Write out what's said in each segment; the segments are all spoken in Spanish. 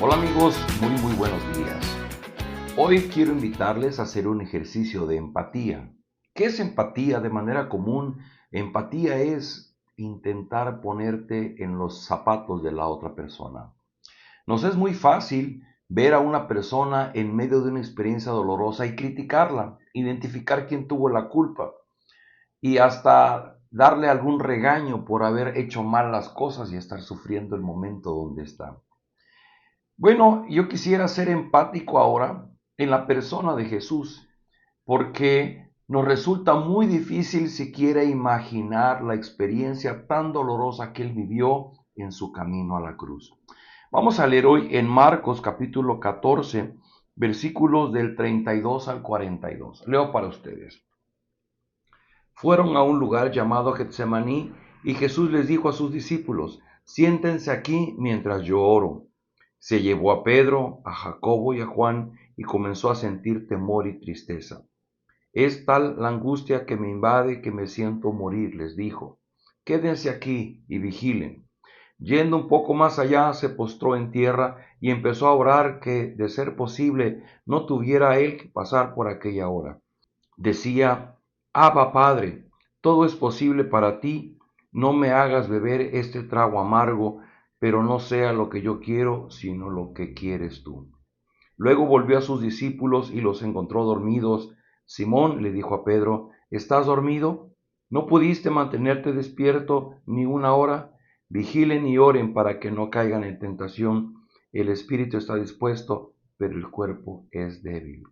Hola amigos, muy buenos días. Hoy quiero invitarles a hacer un ejercicio de empatía. ¿Qué es empatía? De manera común, empatía es intentar ponerte en los zapatos de la otra persona. Nos es muy fácil ver a una persona en medio de una experiencia dolorosa y criticarla, identificar quién tuvo la culpa y hasta darle algún regaño por haber hecho mal las cosas y estar sufriendo el momento donde está. Bueno, yo quisiera ser empático ahora en la persona de Jesús, porque nos resulta muy difícil siquiera imaginar la experiencia tan dolorosa que él vivió en su camino a la cruz. Vamos a leer hoy en Marcos capítulo 14, versículos del 32 al 42. Leo para ustedes. Fueron a un lugar llamado Getsemaní y Jesús les dijo a sus discípulos: siéntense aquí mientras yo oro. Se llevó a Pedro, a Jacobo y a Juan y comenzó a sentir temor y tristeza. Es tal la angustia que me invade que me siento morir, les dijo. Quédense aquí y vigilen. Yendo un poco más allá, se postró en tierra y empezó a orar que, de ser posible, no tuviera él que pasar por aquella hora. Decía: Abba Padre, todo es posible para ti, no me hagas beber este trago amargo, pero no sea lo que yo quiero, sino lo que quieres tú. Luego volvió a sus discípulos y los encontró dormidos. Simón le dijo a Pedro: ¿estás dormido? ¿No pudiste mantenerte despierto ni una hora? Vigilen y oren para que no caigan en tentación. El espíritu está dispuesto, pero el cuerpo es débil.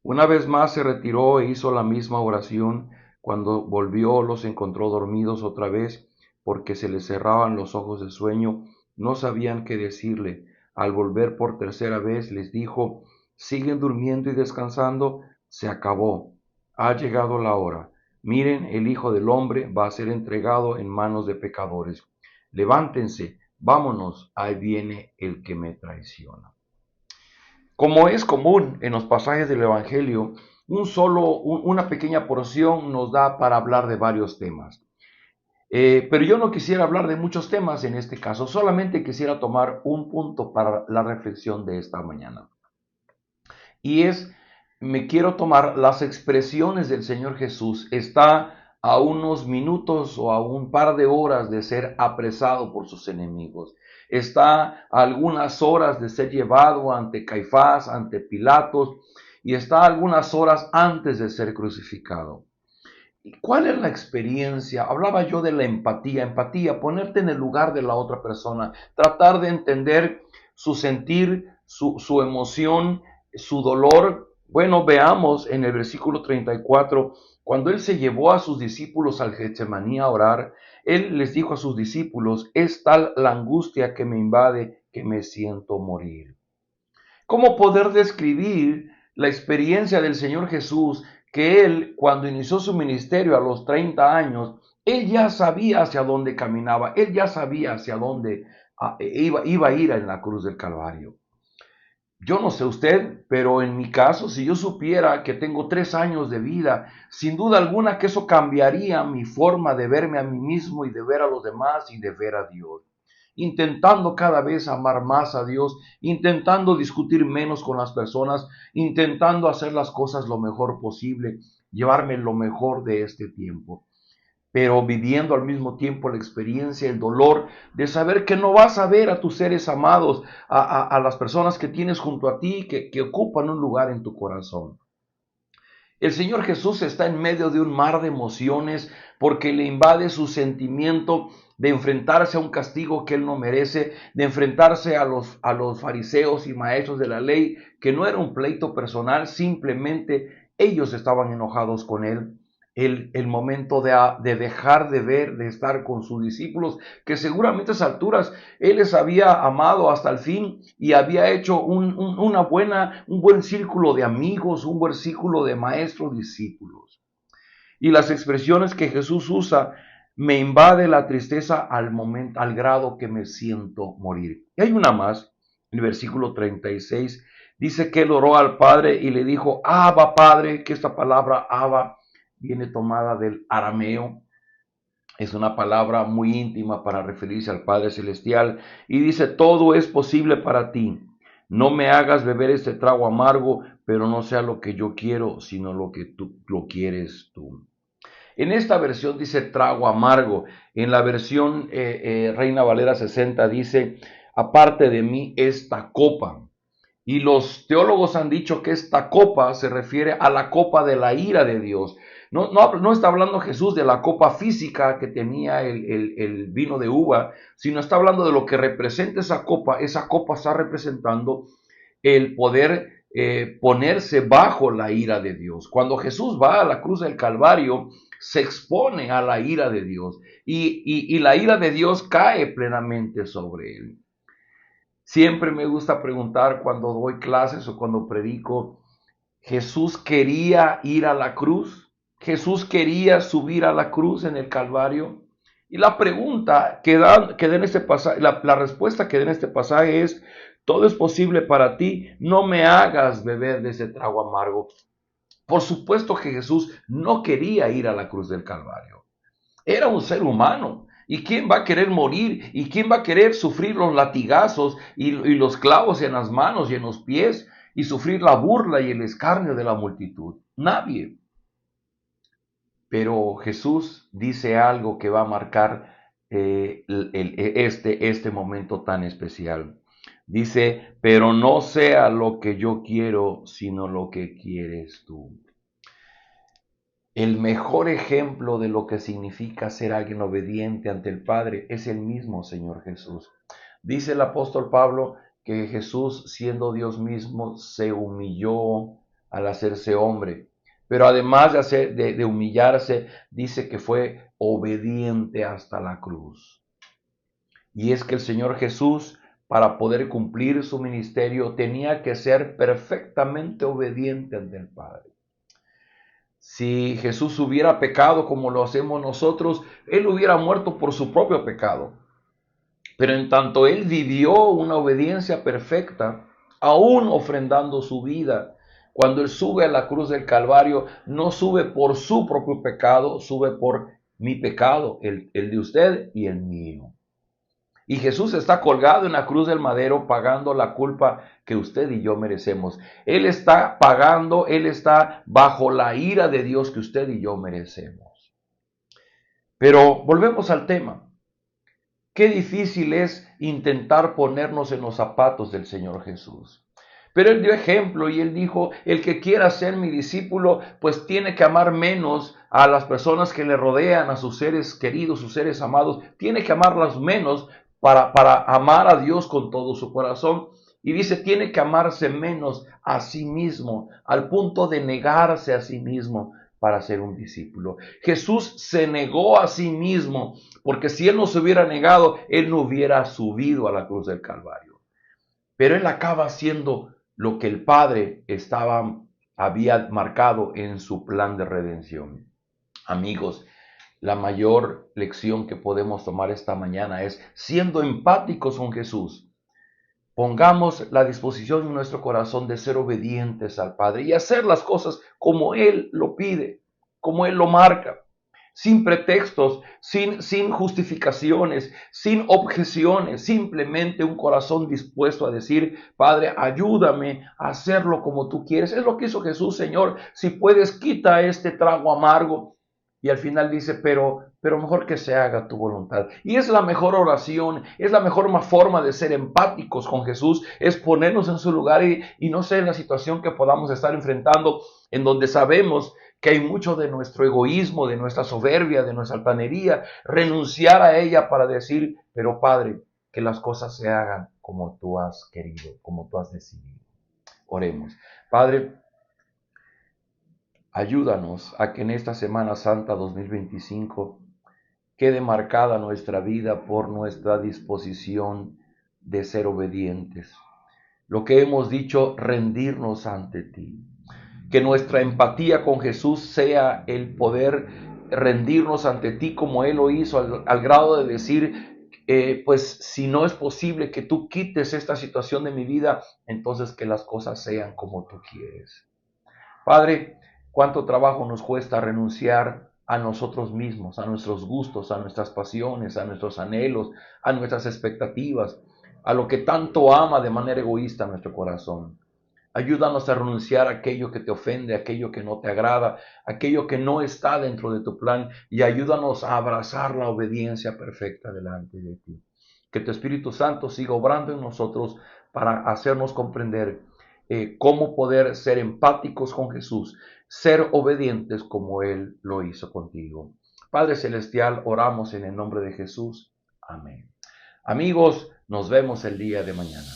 Una vez más se retiró e hizo la misma oración. Cuando volvió los encontró dormidos otra vez, porque se les cerraban los ojos de sueño, no sabían qué decirle. Al volver por tercera vez les dijo: ¿siguen durmiendo y descansando? Se acabó. Ha llegado la hora. Miren, el Hijo del Hombre va a ser entregado en manos de pecadores. Levántense, vámonos, ahí viene el que me traiciona. Como es común en los pasajes del Evangelio, una pequeña porción nos da para hablar de varios temas. Pero yo no quisiera hablar de muchos temas en este caso, solamente quisiera tomar un punto para la reflexión de esta mañana. Y me quiero tomar las expresiones del Señor Jesús. Está a unos minutos o a un par de horas de ser apresado por sus enemigos. Está a algunas horas de ser llevado ante Caifás, ante Pilatos, y está a algunas horas antes de ser crucificado. ¿Y cuál es la experiencia? Hablaba yo de la empatía, ponerte en el lugar de la otra persona, tratar de entender su sentir, su emoción, su dolor. Bueno, veamos en el versículo 34, cuando él se llevó a sus discípulos al Getsemaní a orar, él les dijo a sus discípulos: es tal la angustia que me invade que me siento morir. ¿Cómo poder describir la experiencia del Señor Jesús? Que él, cuando inició su ministerio a los 30 años, él ya sabía hacia dónde caminaba, él ya sabía hacia dónde iba a ir en la cruz del Calvario. Yo no sé usted, pero en mi caso, si yo supiera que tengo 3 años de vida, sin duda alguna que eso cambiaría mi forma de verme a mí mismo y de ver a los demás y de ver a Dios. Intentando cada vez amar más a Dios, intentando discutir menos con las personas, intentando hacer las cosas lo mejor posible, llevarme lo mejor de este tiempo, pero viviendo al mismo tiempo la experiencia, el dolor de saber que no vas a ver a tus seres amados, a las personas que tienes junto a ti, que ocupan un lugar en tu corazón. El Señor Jesús está en medio de un mar de emociones porque le invade su sentimiento de enfrentarse a un castigo que él no merece, de enfrentarse a los fariseos y maestros de la ley, que no era un pleito personal, simplemente ellos estaban enojados con él. El momento de dejar de ver, de estar con sus discípulos, que seguramente a esas alturas él les había amado hasta el fin y había hecho un buen círculo de amigos, un buen círculo de maestros discípulos. Y las expresiones que Jesús usa: me invade la tristeza al grado que me siento morir. Y hay una más, en el versículo 36, dice que él oró al Padre y le dijo: Abba Padre, que esta palabra Abba viene tomada del arameo, Es una palabra muy íntima para referirse al Padre Celestial y dice, todo es posible para ti. No me hagas beber este trago amargo, pero no sea lo que yo quiero, sino lo que tú lo quieres tú. En esta versión dice trago amargo. En la versión Reina Valera 60 dice, aparte de mí esta copa. Y los teólogos han dicho que esta copa se refiere a la copa de la ira de Dios. No está hablando Jesús de la copa física que tenía el vino de uva, sino está hablando de lo que representa esa copa. Esa copa está representando el poder ponerse bajo la ira de Dios. Cuando Jesús va a la cruz del Calvario, se expone a la ira de Dios y la ira de Dios cae plenamente sobre él. Siempre me gusta preguntar cuando doy clases o cuando predico, ¿Jesús quería ir a la cruz? ¿Jesús quería subir a la cruz en el Calvario? Y la pregunta que da en este pasaje, la respuesta que da en este pasaje es, todo es posible para ti, no me hagas beber de ese trago amargo. Por supuesto que Jesús no quería ir a la cruz del Calvario. Era un ser humano. ¿Y quién va a querer morir? ¿Y quién va a querer sufrir los latigazos y los clavos en las manos y en los pies y sufrir la burla y el escarnio de la multitud? Nadie. Pero Jesús dice algo que va a marcar este momento tan especial. Dice, pero no sea lo que yo quiero, sino lo que quieres tú. El mejor ejemplo de lo que significa ser alguien obediente ante el Padre es el mismo Señor Jesús. Dice el apóstol Pablo que Jesús, siendo Dios mismo, se humilló al hacerse hombre. Pero además de humillarse, dice que fue obediente hasta la cruz. Y es que el Señor Jesús, para poder cumplir su ministerio, tenía que ser perfectamente obediente ante el Padre. Si Jesús hubiera pecado como lo hacemos nosotros, Él hubiera muerto por su propio pecado. Pero en tanto Él vivió una obediencia perfecta, aún ofrendando su vida, cuando Él sube a la cruz del Calvario, no sube por su propio pecado, sube por mi pecado, el de usted y el mío. Y Jesús está colgado en la cruz del madero pagando la culpa que usted y yo merecemos. Él está pagando, Él está bajo la ira de Dios que usted y yo merecemos. Pero volvemos al tema. Qué difícil es intentar ponernos en los zapatos del Señor Jesús. Pero Él dio ejemplo y Él dijo, el que quiera ser mi discípulo, pues tiene que amar menos a las personas que le rodean, a sus seres queridos, sus seres amados, tiene que amarlas menos para amar a Dios con todo su corazón. Y dice, tiene que amarse menos a sí mismo, al punto de negarse a sí mismo para ser un discípulo. Jesús se negó a sí mismo, porque si Él no se hubiera negado, Él no hubiera subido a la cruz del Calvario. Pero Él acaba haciendo lo que el Padre había marcado en su plan de redención. Amigos, la mayor lección que podemos tomar esta mañana es, siendo empáticos con Jesús, pongamos la disposición en nuestro corazón de ser obedientes al Padre y hacer las cosas como Él lo pide, como Él lo marca, sin pretextos, sin justificaciones, sin objeciones, simplemente un corazón dispuesto a decir, Padre, ayúdame a hacerlo como tú quieres. Es lo que hizo Jesús, Señor, si puedes, quita este trago amargo. Y al final dice, pero mejor que se haga tu voluntad. Y es la mejor oración, es la mejor forma de ser empáticos con Jesús, es ponernos en su lugar y no sé en la situación que podamos estar enfrentando, en donde sabemos que hay mucho de nuestro egoísmo, de nuestra soberbia, de nuestra altanería, renunciar a ella para decir, pero Padre, que las cosas se hagan como tú has querido, como tú has decidido. Oremos. Padre, ayúdanos a que en esta Semana Santa 2025 quede marcada nuestra vida por nuestra disposición de ser obedientes. Lo que hemos dicho, rendirnos ante ti. Que nuestra empatía con Jesús sea el poder rendirnos ante ti como Él lo hizo, al grado de decir, pues si no es posible que tú quites esta situación de mi vida, entonces que las cosas sean como tú quieres. Padre, cuánto trabajo nos cuesta renunciar a nosotros mismos, a nuestros gustos, a nuestras pasiones, a nuestros anhelos, a nuestras expectativas, a lo que tanto ama de manera egoísta nuestro corazón. Ayúdanos a renunciar a aquello que te ofende, aquello que no te agrada, aquello que no está dentro de tu plan, y ayúdanos a abrazar la obediencia perfecta delante de ti. Que tu Espíritu Santo siga obrando en nosotros para hacernos comprender cómo poder ser empáticos con Jesús, ser obedientes como Él lo hizo contigo. Padre Celestial, oramos en el nombre de Jesús. Amén. Amigos, nos vemos el día de mañana.